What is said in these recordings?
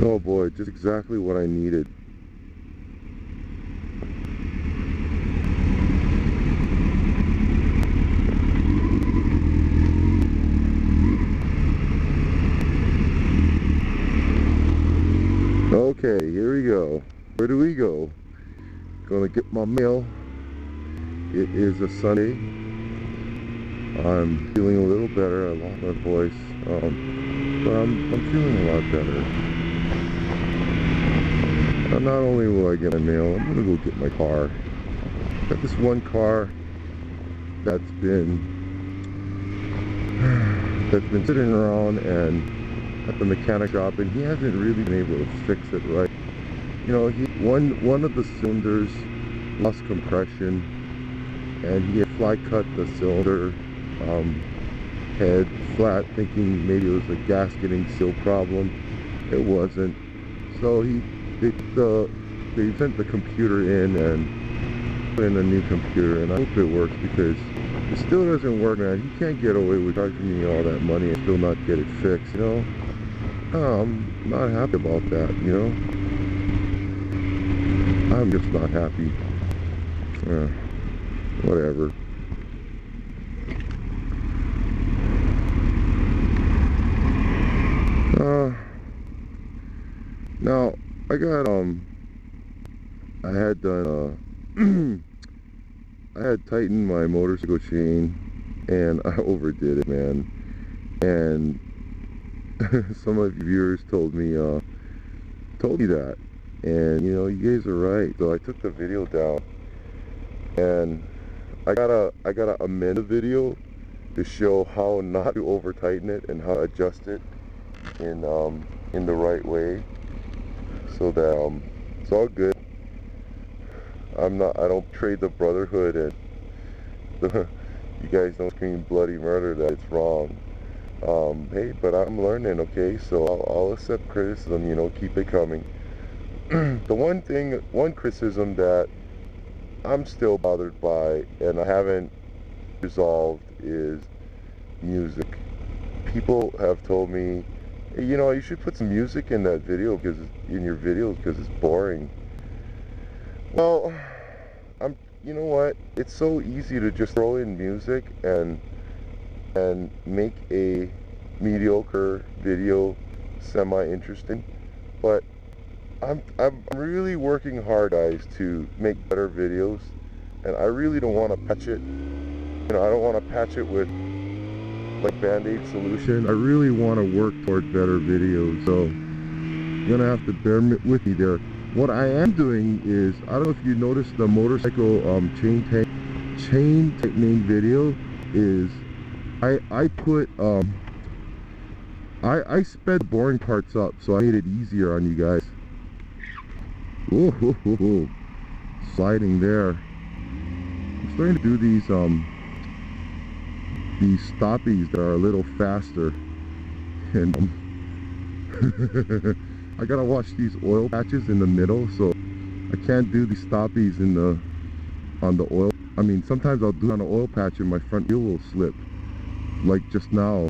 Oh boy, just exactly what I needed. Okay, here we go. Where do we go? Gonna get my mail. It is a Sunday. I'm feeling a little better. I lost my voice, but I'm feeling a lot better. Not only will I get my mail, I'm gonna go get my car. Got this one car that's been sitting around and at the mechanic shop, and he hasn't really been able to fix it right. You know, one of the cylinders lost compression, and he had fly cut the cylinder head flat, thinking maybe it was a gasketing seal problem. It wasn't. So they sent the computer in and put in a new computer, and I hope it works, because it still doesn't work, man. He can't get away with charging me all that money and still not get it fixed, you know? I'm not happy about that, you know? I'm just not happy. Whatever. Now I got I had done I had tightened my motorcycle chain, and I overdid it, man. And some of your viewers told me that, and you know, you guys are right. So I took the video down, and I gotta amend the video to show how not to over tighten it and how to adjust it in the right way, so that it's all good. I don't trade the brotherhood and you guys don't scream bloody murder that it's wrong. Hey, but I'm learning, okay? So I'll accept criticism, you know, keep it coming. The one criticism that I'm still bothered by and I haven't resolved is music. People have told me, hey, you know, you should put some music in that video, because it's boring. Well, you know what? It's so easy to just throw in music and make a mediocre video semi-interesting. But I'm really working hard, guys, to make better videos, and I really don't want to patch it. You know, I don't want to patch it with like Band-Aid solution. I really want to work toward better videos, so you're gonna have to bear with me there. What I am doing is, I don't know if you noticed the motorcycle chain tightening video, is I put I sped the boring parts up, so I made it easier on you guys. Ooh, sliding there. I'm starting to do these stoppies that are a little faster, and I gotta watch these oil patches in the middle, so I can't do the stoppies on the oil. I mean, sometimes I'll do it on an oil patch and my front wheel will slip, like just now.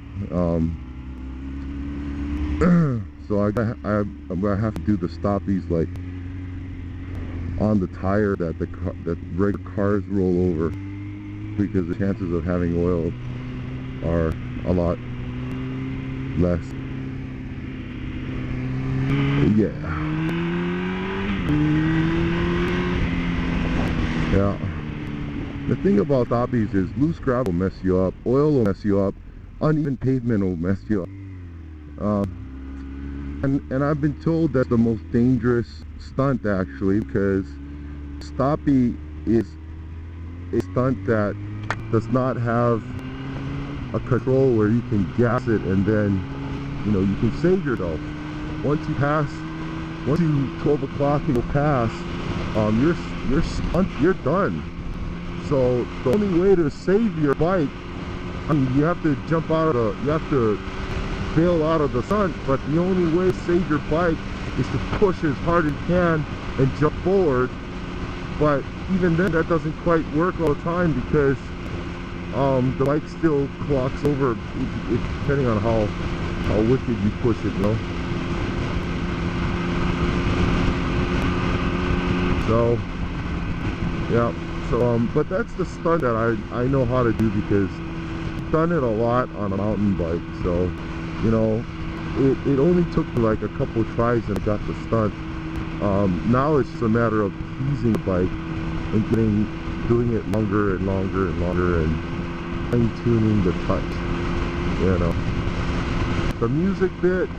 So I'm gonna have to do the stoppies like on the tire that regular cars roll over, because the chances of having oil are a lot less. Yeah. The thing about stoppies is loose gravel will mess you up, oil will mess you up, uneven pavement will mess you up. And I've been told that's the most dangerous stunt, actually, because stoppie is a stunt that does not have a control where you can gas it and then, you know, you can save yourself. Once you 12 o'clock and you pass, you're done. So the only way to save your bike, I mean, you have to bail out of the stunt, but the only way to save your bike is to push as hard as you can and jump forward. But even then, that doesn't quite work all the time, because the bike still clocks over, depending on how wicked you push it, you know. So yeah, so but that's the stunt that I know how to do, because I've done it a lot on a mountain bike. So you know, it only took like a couple tries and I got the stunt. Now it's just a matter of teasing the bike and doing it longer and longer and longer, and fine-tuning the touch. You know, the music bit,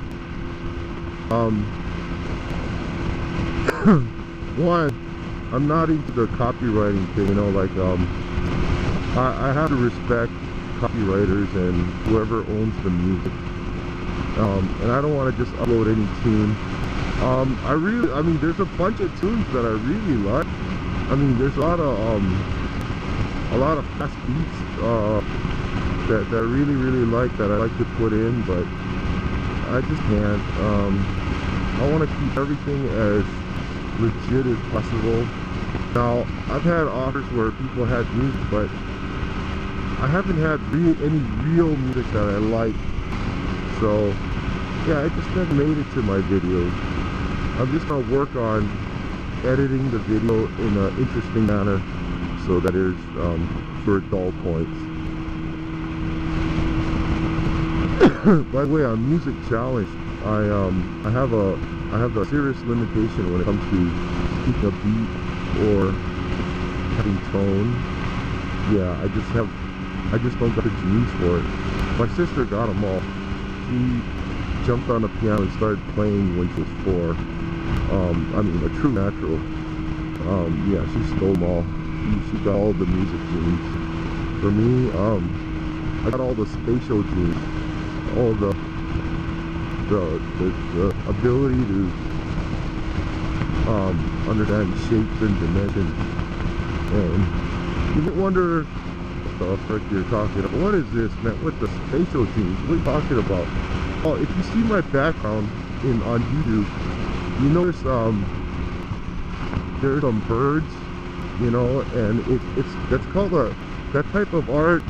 one, I'm not into the copywriting thing, you know, like I have to respect copywriters and whoever owns the music, and I don't want to just upload any tune. I mean, there's a bunch of tunes that I really like. I mean, there's a lot of fast beats that I really like, that I like to put in, but I just can't. I want to keep everything as legit as possible. Now, I've had offers where people had music, but I haven't had any real music that I like. So yeah, I just never made it to my videos. I'm just gonna work on editing the video in an interesting manner, so that there's for dull points. By the way, on Music Challenge, I have a serious limitation when it comes to speaking a beat or having tone. Yeah, I just don't got the genes for it. My sister got them all. She jumped on the piano and started playing when she was 4. I mean, a true natural. Yeah, she stole them all. She got all the music genes. For me, I got all the spatial genes, all the ability to understand shapes and dimensions. And you might wonder what the frick you're talking about. What is this, man? What the spatial genes? What are you talking about? Oh, if you see my background on YouTube, you notice there's some birds, you know, and that's called that type of art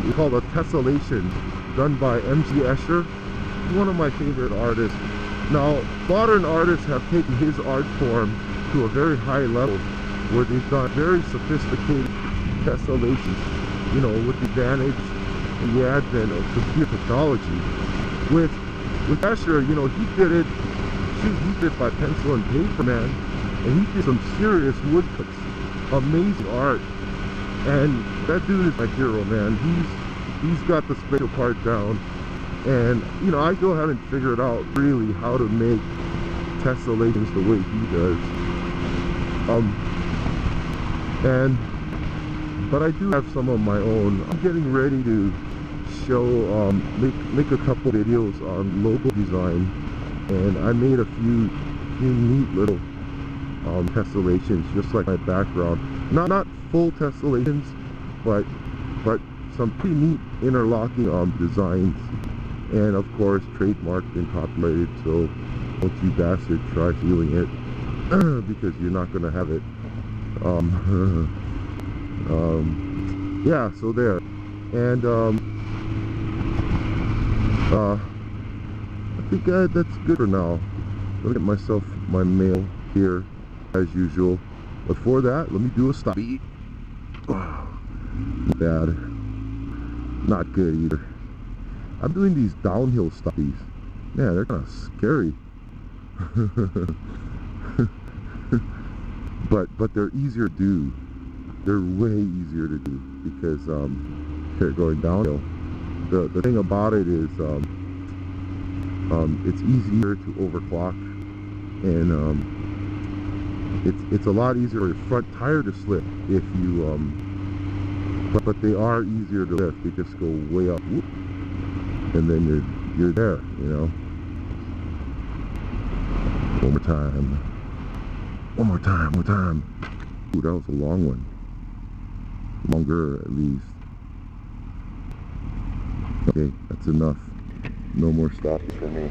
is called a tessellation, done by M.G. Escher, one of my favorite artists. Now, modern artists have taken his art form to a very high level, where they've done very sophisticated tessellations, you know, with the advantage and the advent of computer technology. With Escher, you know, he did it by pencil and paper, man, and he did some serious woodcuts, amazing art, and that dude is my hero, man. He's got the spatial part down, and you know, I still haven't figured out really how to make tessellations the way he does. But I do have some of my own. I'm getting ready to show, make a couple videos on logo design, and I made a few neat little tessellations, just like my background. Not full tessellations, but some pretty neat interlocking designs, and of course trademarked and copyrighted. So don't you bastard try stealing it, because you're not gonna have it. Yeah, so there. And I think that's good for now. Let me get myself my mail here as usual. Before that, let me do a stoppie. Bad. Not good either. I'm doing these downhill stoppies. Man, they're kind of scary. but they're easier to do. They're way easier to do because they're going downhill. The thing about it is it's easier to overclock, and it's a lot easier for your front tire to slip if you but they are easier to lift. They just go way up, whoop, and then you're there, you know. One more time. Ooh, that was a long one. Longer, at least. Okay, that's enough. No more stops for me.